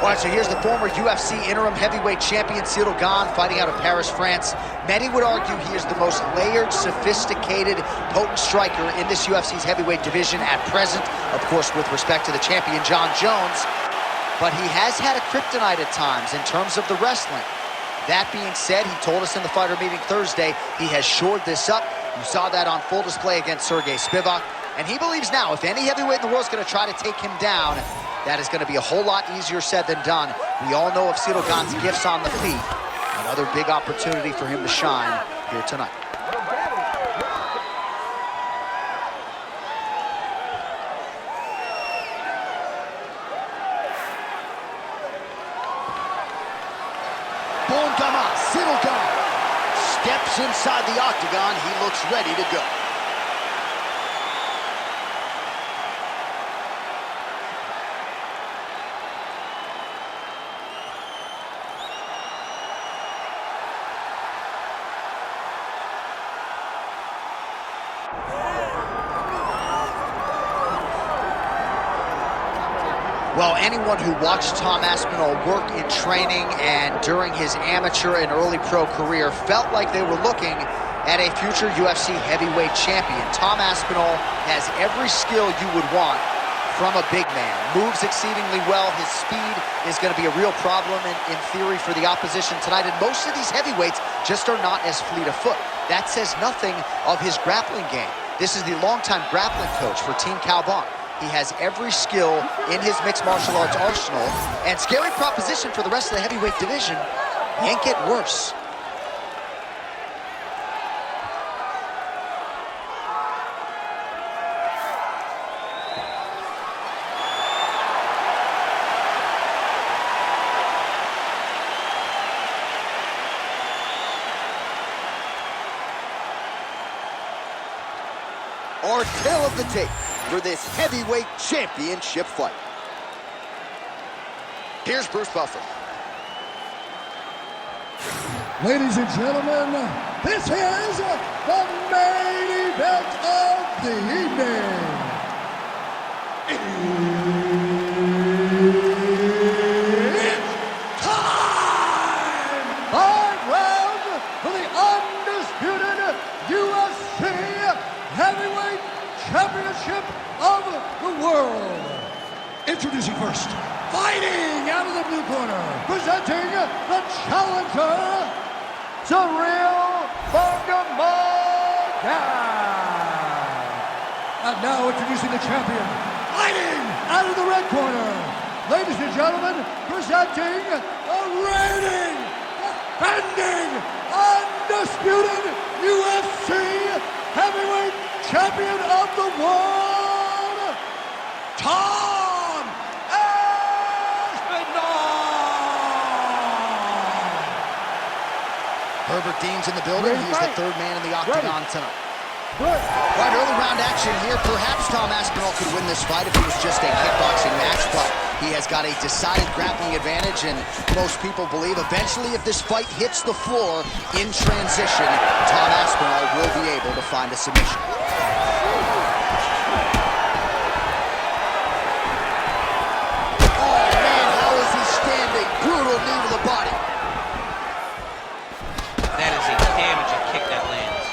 All right, so here's the former UFC interim heavyweight champion, Ciryl Gane, fighting out of Paris, France. Many would argue he is the most layered, sophisticated, potent striker in this UFC's heavyweight division at present, of course, with respect to the champion, Jon Jones. But he has had a kryptonite at times in terms of the wrestling. That being said, he told us in the fighter meeting Thursday, he has shored this up. You saw that on full display against Sergey Spivak. And he believes now, if any heavyweight in the world is going to try to take him down, that is going to be a whole lot easier said than done. We all know of Ciryl Gane's gifts on the feet. Another big opportunity for him to shine here tonight. Ciryl Gane steps inside the octagon. He looks ready to go. Well, anyone who watched Tom Aspinall work in training and during his amateur and early pro career felt like they were looking at a future UFC heavyweight champion. Tom Aspinall has every skill you would want from a big man. Moves exceedingly well. His speed is going to be a real problem in theory for the opposition tonight. And most of these heavyweights just are not as fleet of foot. That says nothing of his grappling game. This is the longtime grappling coach for Team Calbon. He has every skill in his mixed martial arts arsenal, and scary proposition for the rest of the heavyweight division. He ain't getting worse. Our tale of the tape for this heavyweight championship fight. Here's Bruce Buffer. Ladies and gentlemen, this is the main event of the evening. It's time! 5 rounds for the undisputed UFC heavyweight championship of the world. Introducing first, fighting out of the blue corner, presenting the challenger, Ciryl Gane. And now introducing the champion, fighting out of the red corner, ladies and gentlemen, presenting the reigning, defending, undisputed UFC heavyweight champion of the world, Tom Aspinall! Herbert Dean's in the building. He's the third man in the octagon tonight. Right, early round action here. Perhaps Tom Aspinall could win this fight if it was just a kickboxing match, but he has got a decided grappling advantage, and most people believe eventually if this fight hits the floor in transition, Tom Aspinall will be able to find a submission. Brutal knee to the body. That is a damaging kick that lands.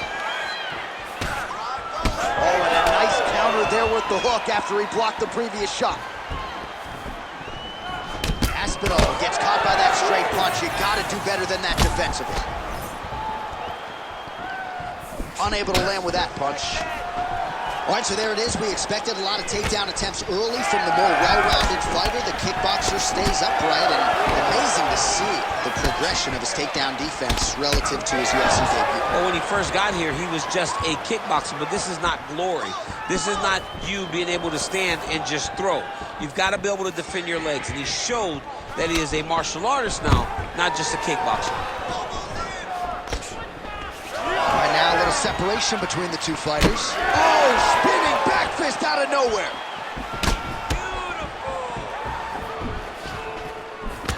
Oh, and a nice counter there with the hook after he blocked the previous shot. Aspinall gets caught by that straight punch. You gotta do better than that defensively. Unable to land with that punch. All right, so there it is. We expected a lot of takedown attempts early from the more well-rounded fighter. The kickboxer stays upright, and amazing to see the progression of his takedown defense relative to his UFC debut. Well, when he first got here, he was just a kickboxer, but this is not glory. This is not you being able to stand and just throw. You've got to be able to defend your legs, and he showed that he is a martial artist now, not just a kickboxer. Right now, a little separation between the two fighters. Oh, spinning back fist out of nowhere.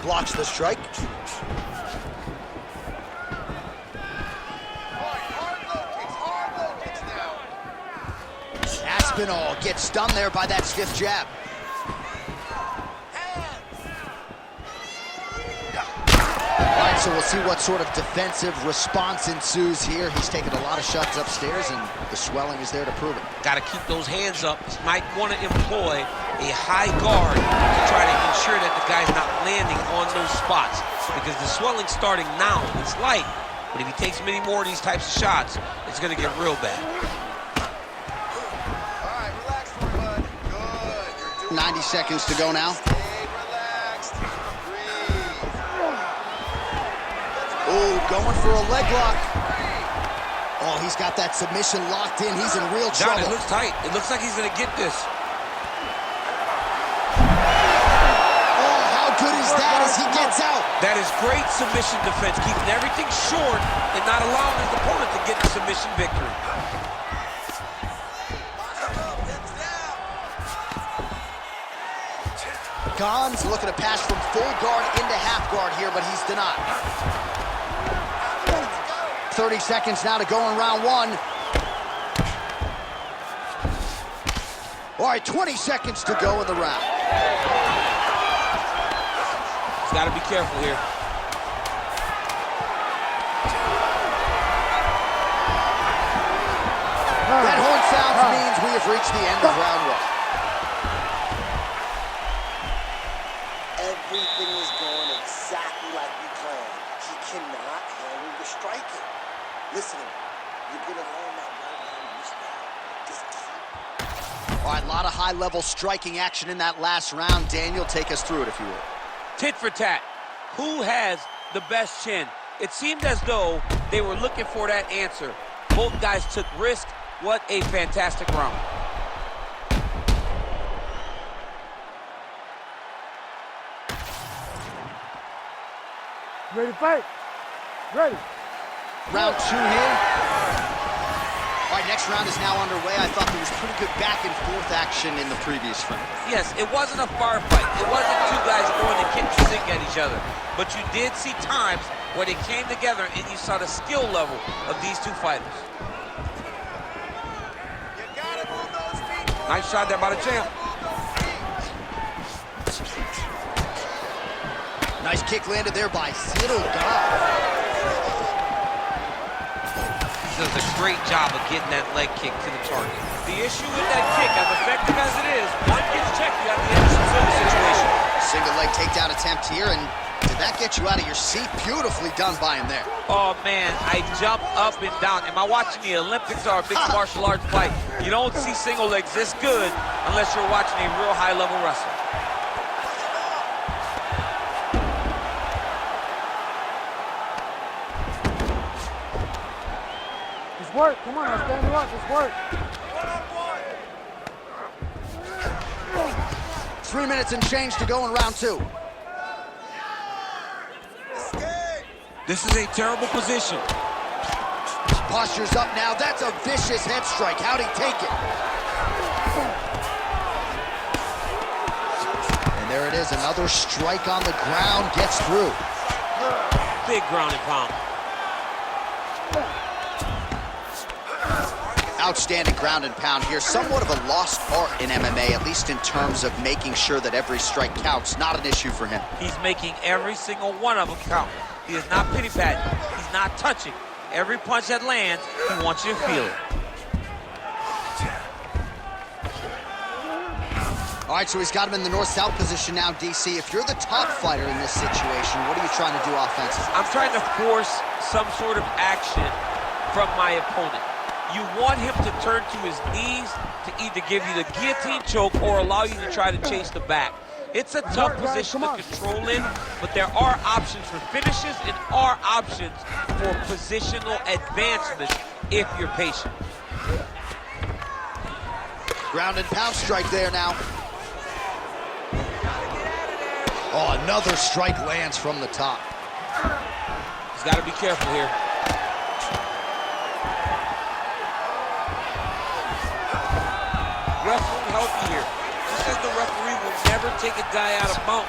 Blocks the strike. Aspinall gets stunned there by that stiff jab. So we'll see what sort of defensive response ensues here. He's taken a lot of shots upstairs, and the swelling is there to prove it. Got to keep those hands up. Might want to employ a high guard to try to ensure that the guy's not landing on those spots, because the swelling's starting now. It's light, but if he takes many more of these types of shots, it's going to get real bad. All right, relax, bud. Good. 90 seconds to go now. Stay relaxed. Breathe. Oh, going for a leg lock. Oh, he's got that submission locked in. He's in real John, trouble. it looks tight. It looks like he's going to get this. Oh, how good is that as he gets out? That is great submission defense, keeping everything short and not allowing his opponent to get the submission victory. Gane's looking to pass from full guard into half guard here, but he's denied. 30 seconds now to go in round one. All right, 20 seconds to go in the round. He's got to be careful here. That horn sounds means we have reached the end of round one. Everything is going exactly like we planned. He cannot handle the striking. Listen, you're going to learn that right hand wristband. Just keep. All right, a lot of high-level striking action in that last round. Daniel, take us through it, if you will. Tit for tat. Who has the best chin? It seemed as though they were looking for that answer. Both guys took risk. What a fantastic round. Ready to fight? Ready. Round two here. All right, next round is now underway. I thought there was pretty good back and forth action in the previous round. Yes, it wasn't a firefight. It wasn't two guys throwing the kitchen sink at each other. But you did see times where they came together and you saw the skill level of these two fighters. You gotta move those feet. Nice shot there by the champ. Nice kick landed there by Ciryl Gane. He does a great job of getting that leg kick to the target. The issue with that kick, as effective as it is, one gets checked, you have the Anderson Silva situation. Single leg takedown attempt here, and did that get you out of your seat? Beautifully done by him there. Oh man, I jump up and down. Am I watching the Olympics or a big martial arts fight? You don't see single legs this good unless you're watching a real high-level wrestler. Just work. Come on, I'll stand you up. Just work. 3 minutes and change to go in round two. This is a terrible position. Posture's up now. That's a vicious head strike. How'd he take it? And there it is. Another strike on the ground. Gets through. Big ground and pound. Outstanding ground and pound here. Somewhat of a lost art in MMA, at least in terms of making sure that every strike counts. Not an issue for him. He's making every single one of them count. He is not pity-patting. He's not touching. Every punch that lands, he wants you to feel it. All right, so he's got him in the north-south position now, DC. If you're the top fighter in this situation, what are you trying to do offensively? I'm trying to force some sort of action from my opponent. You want him to turn to his knees to either give you the guillotine choke or allow you to try to chase the back. It's a tough position to control in, but there are options for finishes and are options for positional advancement if you're patient. Ground and pound strike there now. Oh, another strike lands from the top. He's got to be careful here. Wrestling healthy here. Just as the referee will never take a guy out of mount,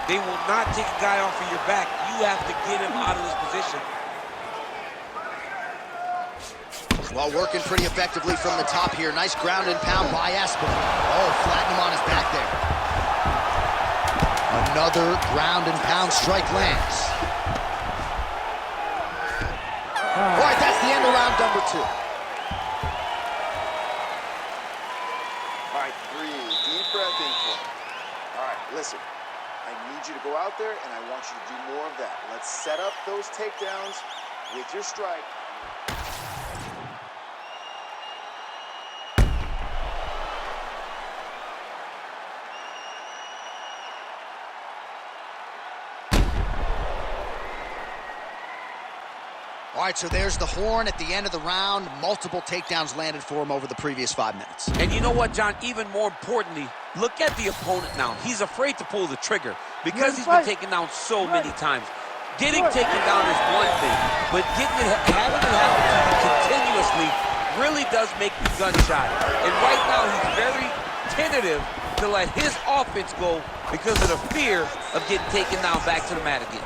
they will not take a guy off of your back. You have to get him out of this position. Well, working pretty effectively from the top here. Nice ground and pound by Aspinall. Oh, flatten him on his back there. Another ground and pound strike lands. that's the end of round number 2. All right, breathe. Deep breath in for me. All right, listen. I need you to go out there, and I want you to do more of that. Let's set up those takedowns with your strike. All right, so there's the horn at the end of the round. Multiple takedowns landed for him over the previous 5 minutes. And you know what, John? Even more importantly, look at the opponent now. He's afraid to pull the trigger because he's been taken down so many times. Getting taken down is one thing, but having it happen to you continuously really does make you gun-shy. And right now, he's very tentative to let his offense go because of the fear of getting taken down back to the mat again.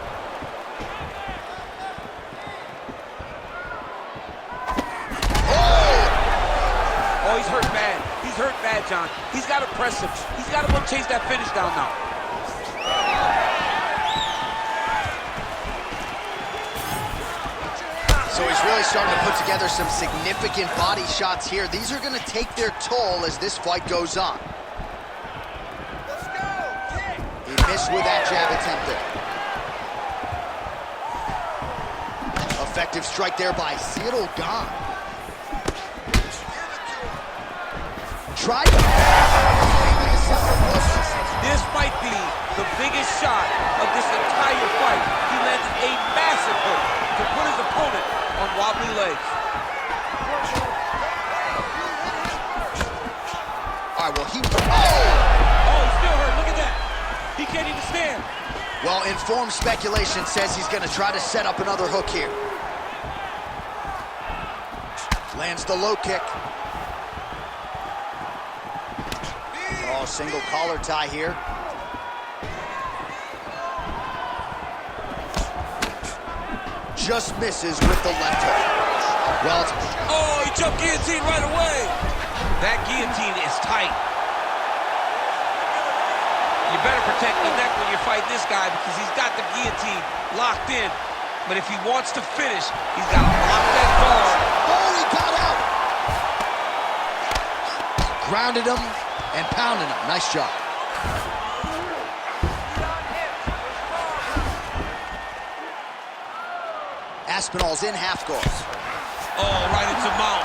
Oh, he's hurt bad. He's hurt bad, John. He's got to press him. He's got to go chase that finish down now. So he's really starting to put together some significant body shots here. These are going to take their toll as this fight goes on. Let's go! Kick! He missed with that jab attempt there. Effective strike there by Ciryl Gane. Tried. This might be the biggest shot of this entire fight. He landed a massive hook to put his opponent on wobbly legs. All right, well, Oh, he's still hurt. Look at that. He can't even stand. Well, informed speculation says he's going to try to set up another hook here. Lands the low kick. Oh, single collar tie here. Just misses with the left hook. Well, oh, he jumped guillotine right away. That guillotine is tight. You better protect the neck when you're fighting this guy because he's got the guillotine locked in. But if he wants to finish, he's got to lock that guard. oh, he got out. Grounded him and pounded him. Nice job. Aspinall's in half guard. Oh, right into mount.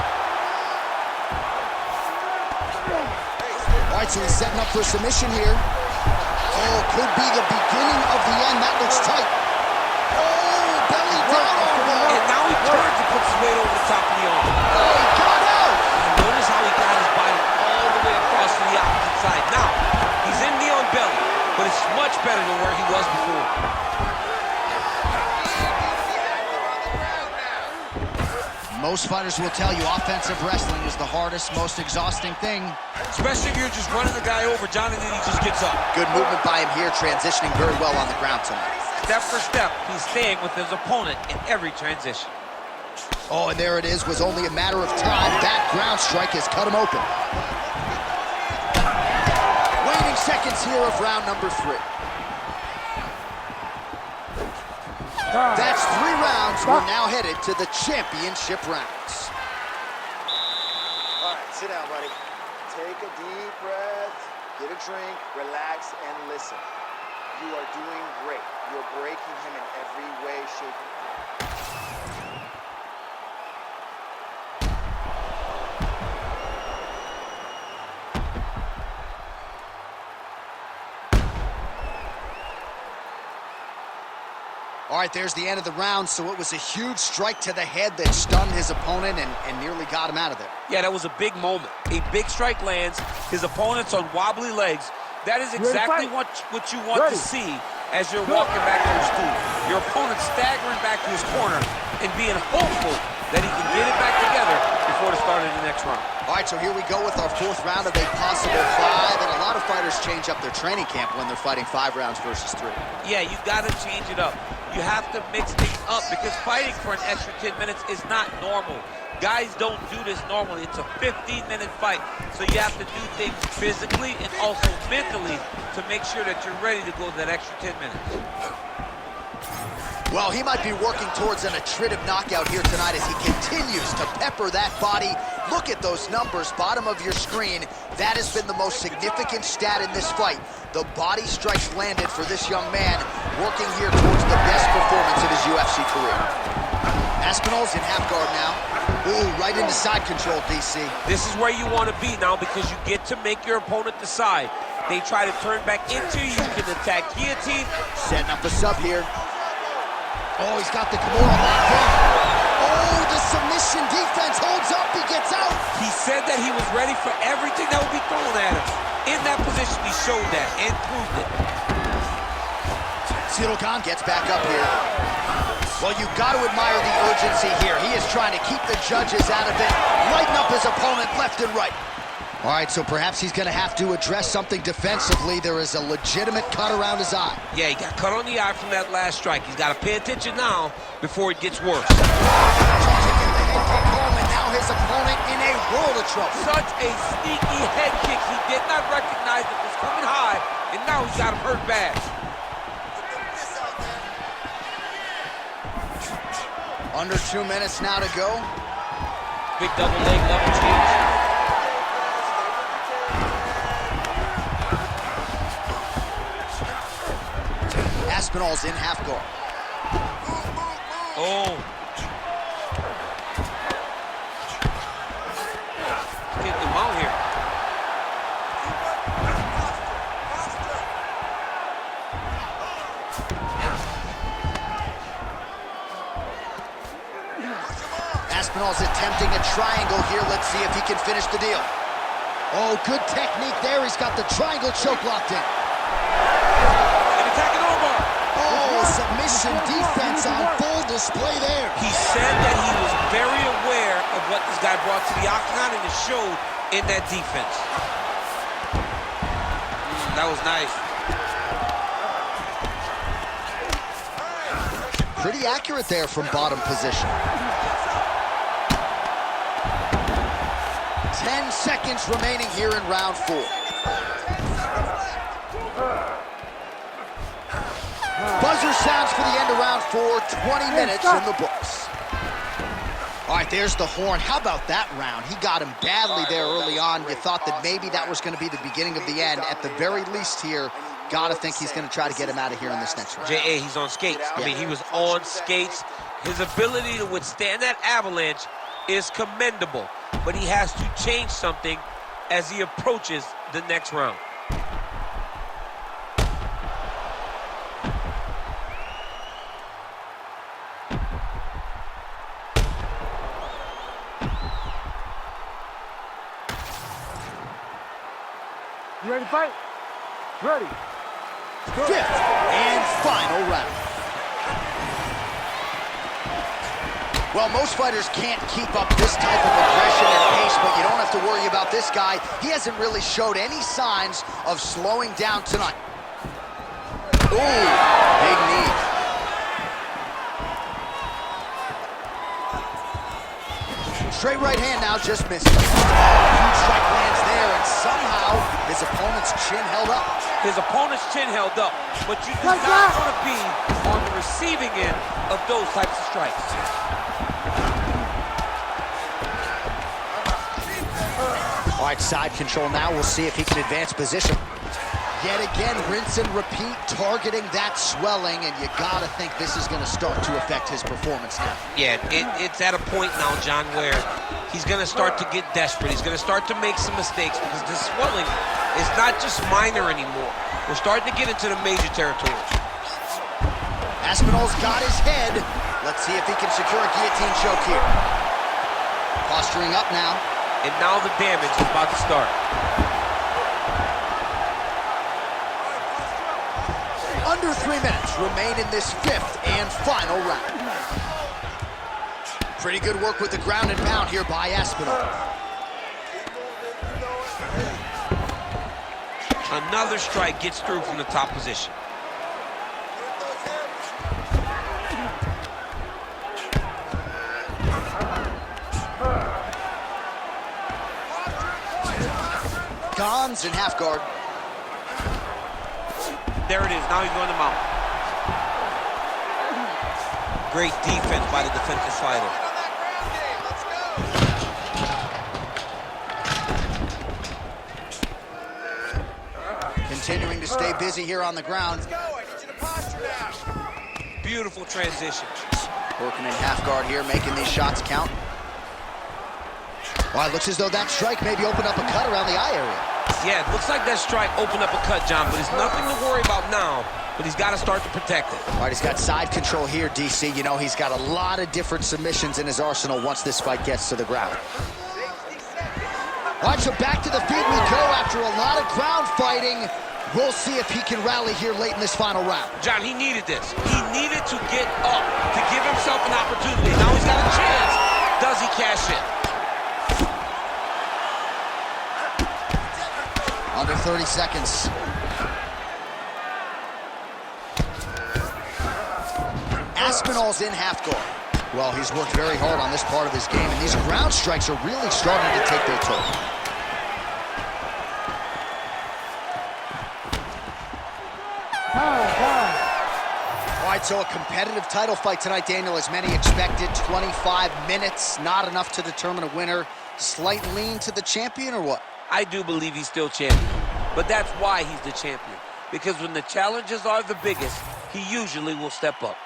All right, so he's setting up for submission here. Oh, could be the beginning of the end. That looks tight. Oh, belly down elbow. And now he turns and puts his weight over the top of the arm. Oh, he got out. Notice how he got his body all the way across to the opposite side. Now, he's in knee on belly, but it's much better than where he was before. Most fighters will tell you offensive wrestling is the hardest, most exhausting thing. Especially if you're just running the guy over, John, and then he just gets up. Good movement by him here, transitioning very well on the ground tonight. Step for step, he's staying with his opponent in every transition. Oh, and there it is. Was only a matter of time. That ground strike has cut him open. Waning seconds here of round number 3. That's 3 rounds. We're now headed to the championship rounds. All right, sit down, buddy. Take a deep breath, get a drink, relax, and listen. You are doing great. You're breaking him in every way, shape, and form. All right, there's the end of the round. So it was a huge strike to the head that stunned his opponent and nearly got him out of there. Yeah, that was a big moment. A big strike lands. His opponent's on wobbly legs. That is exactly what you want to see as you're walking back to your stool. Your opponent staggering back to his corner and being hopeful that he can get it back together before the start of the next round. All right, so here we go with our 4th round of a possible 5. And a lot of fighters change up their training camp when they're fighting 5 rounds versus 3. Yeah, you got to change it up. You have to mix things up because fighting for an extra 10 minutes is not normal. Guys don't do this normally. It's a 15-minute fight, so you have to do things physically and also mentally to make sure that you're ready to go that extra 10 minutes. Well, he might be working towards an attritive knockout here tonight as he continues to pepper that body. Look at those numbers, bottom of your screen. That has been the most significant stat in this fight. The body strikes landed for this young man, working here towards the best performance of his UFC career. Aspinall's in half guard now. Ooh, right into side control, DC. This is where you want to be now because you get to make your opponent decide. They try to turn back into you, you can attack guillotine. Setting up a sub here. Oh, he's got the Kimura locked in. Oh, the submission defense holds up, he gets out. He said that he was ready for everything that would be thrown at him. In that position, he showed that and proved it. Ciryl Gane gets back up here. Well, you've got to admire the urgency here. He is trying to keep the judges out of it, lighten up his opponent left and right. All right, so perhaps he's going to have to address something defensively. There is a legitimate cut around his eye. Yeah, he got cut on the eye from that last strike. He's got to pay attention now before it gets worse. And now his opponent in a world of trouble. Such a sneaky head kick. He did not recognize it was coming high, and now he's got him hurt bad. Under 2 minutes now to go. Big double leg level change. Aspinall's in half guard. Oh. Get them out here. Aspinall's attempting a triangle here. Let's see if he can finish the deal. Oh, good technique there. He's got the triangle choke locked in. An attacking armbar. Oh, submission defense on full display there. He said that he was very aware of what this guy brought to the octagon, and it showed in that defense. That was nice. Pretty accurate there from bottom position. 10 seconds remaining here in round 4. Buzzer sounds for the end of round 4, 20 minutes in the books. All right, there's the horn. How about that round? He got him badly there early on. You thought that maybe that was going to be the beginning of the end. At the very least here, gotta think he's going to try to get him out of here in this next round. J.A., he's on skates. I mean, he was on skates. His ability to withstand that avalanche is commendable, but he has to change something as he approaches the next round. You ready to fight? Ready. Fifth and final round. Well, most fighters can't keep up this type of aggression and pace, but you don't have to worry about this guy. He hasn't really showed any signs of slowing down tonight. Ooh, big knee. Straight right hand now, just missed. Huge strike lands there, and somehow his opponent's chin held up. His opponent's chin held up, but you do not want to be on the receiving end of those types of strikes. All right, side control now. We'll see if he can advance position. Yet again, rinse and repeat, targeting that swelling, and you gotta think this is gonna start to affect his performance now. Yeah, it's at a point now, John, where he's gonna start to get desperate. He's gonna start to make some mistakes because this swelling is not just minor anymore. We're starting to get into the major territory. Aspinall's got his head. Let's see if he can secure a guillotine choke here. Posturing up now. And now the damage is about to start. Under 3 minutes remain in this fifth and final round. Pretty good work with the ground and pound here by Aspinall. Another strike gets through from the top position. Gane's in half guard. There it is. Now he's going to mount. Great defense by the defensive fighter. Continuing to stay busy here on the ground. Let's go. I need you to posture now. Beautiful transition. Working in half guard here, making these shots count. Well, it looks as though that strike maybe opened up a cut around the eye area. Yeah, it looks like that strike opened up a cut, John, but it's nothing to worry about now, but he's got to start to protect it. All right, he's got side control here, DC. You know, he's got a lot of different submissions in his arsenal once this fight gets to the ground. All right, so back to the feet we go after a lot of ground fighting. We'll see if he can rally here late in this final round. John, he needed this. He needed to get up to give himself an opportunity. Now he's got a chance. Does he cash in? Under 30 seconds. Aspinall's in half guard. Well, he's worked very hard on this part of his game, and these ground strikes are really starting to take their toll. All right, so a competitive title fight tonight, Daniel, as many expected. 25 minutes, not enough to determine a winner. Slight lean to the champion, or what? I do believe he's still champion, but that's why he's the champion. Because when the challenges are the biggest, he usually will step up.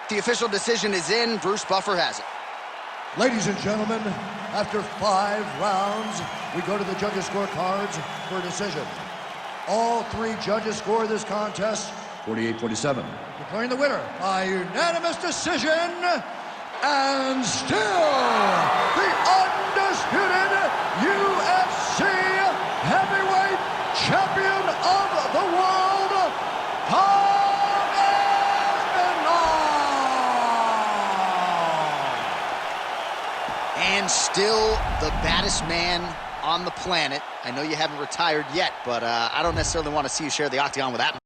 The official decision is in. Bruce Buffer has it. Ladies and gentlemen, after 5 rounds, we go to the judges' scorecards for a decision. All 3 judges score this contest 48-47. Declaring the winner by unanimous decision, and still the undisputed UFC heavyweight champion of the world, Aspinall. And still the baddest man on the planet. I know you haven't retired yet, but I don't necessarily want to see you share the octagon with that.